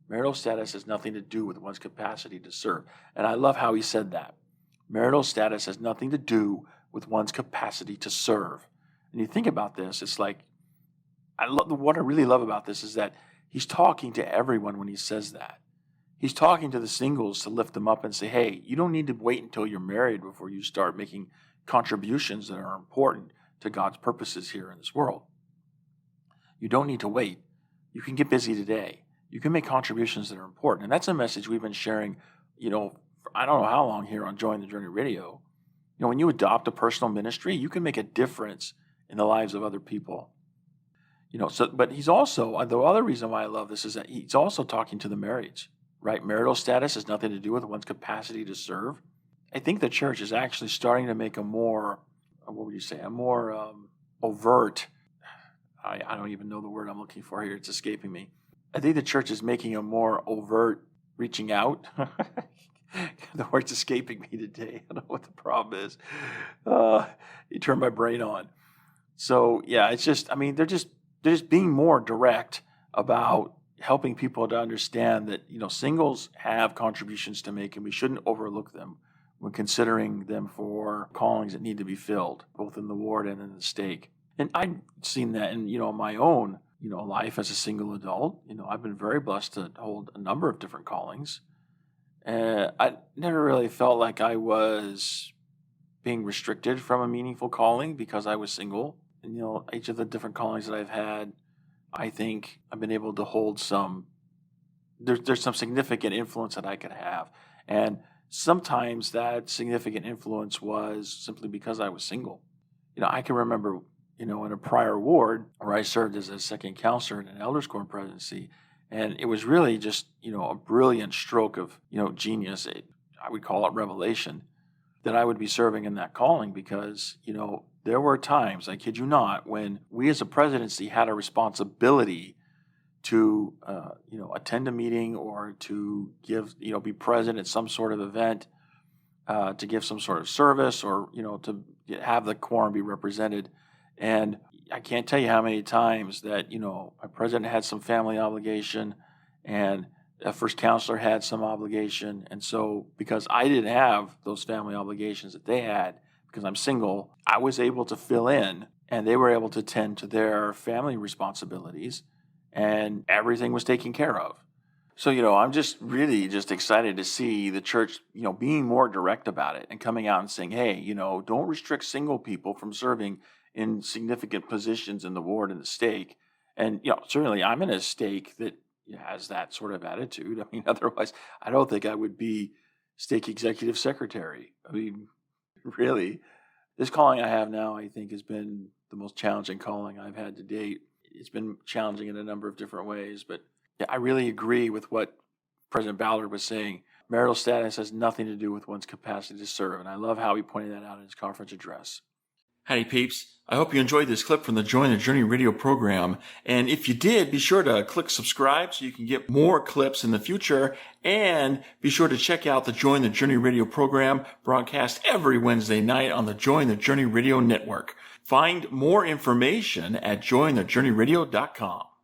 Marital status has nothing to do with one's capacity to serve. And I love how he said that. Marital status has nothing to do with one's capacity to serve. And you think about this, it's like, what I really love about this is that he's talking to everyone when he says that. He's talking to the singles to lift them up and say, hey, you don't need to wait until you're married before you start making contributions that are important to God's purposes here in this world. You don't need to wait. You can get busy today. You can make contributions that are important. And that's a message we've been sharing, I don't know how long here on Join the Journey Radio. When you adopt a personal ministry, you can make a difference in the lives of other people. But he's also, the other reason why I love this is that he's also talking to the marrieds, right? Marital status has nothing to do with one's capacity to serve. I think the church is actually starting to make a more overt, I don't even know the word I'm looking for here, it's escaping me. I think the church is making a more overt reaching out. The word's escaping me today. I don't know what the problem is. You turn my brain on. So yeah, it's just, they're just being more direct about helping people to understand that, singles have contributions to make and we shouldn't overlook them when considering them for callings that need to be filled, both in the ward and in the stake. And I've seen that in, my own, life as a single adult. I've been very blessed to hold a number of different callings. I never really felt like I was being restricted from a meaningful calling because I was single. And, each of the different callings that I've had, I think I've been able to hold there's some significant influence that I could have. And sometimes that significant influence was simply because I was single. I can remember, in a prior ward where I served as a second counselor in an elders quorum presidency. And it was really just, a brilliant stroke of, genius. I would call it revelation that I would be serving in that calling because, there were times, I kid you not, when we as a presidency had a responsibility to, attend a meeting or to give, be present at some sort of event, to give some sort of service or, to have the quorum be represented. And I can't tell you how many times that, my president had some family obligation and a first counselor had some obligation. And so because I didn't have those family obligations that they had, because I'm single, I was able to fill in and they were able to tend to their family responsibilities and everything was taken care of. So, I'm just really just excited to see the church, being more direct about it and coming out and saying, hey, don't restrict single people from serving in significant positions in the ward and the stake. And, certainly I'm in a stake that has that sort of attitude. Otherwise, I don't think I would be stake executive secretary. Really, this calling I have now, I think, has been the most challenging calling I've had to date. It's been challenging in a number of different ways, but yeah, I really agree with what President Ballard was saying. Marital status has nothing to do with one's capacity to serve, and I love how he pointed that out in his conference address. Howdy peeps. I hope you enjoyed this clip from the Join the Journey radio program. And if you did, be sure to click subscribe so you can get more clips in the future. And be sure to check out the Join the Journey radio program broadcast every Wednesday night on the Join the Journey radio network. Find more information at jointhejourneyradio.com.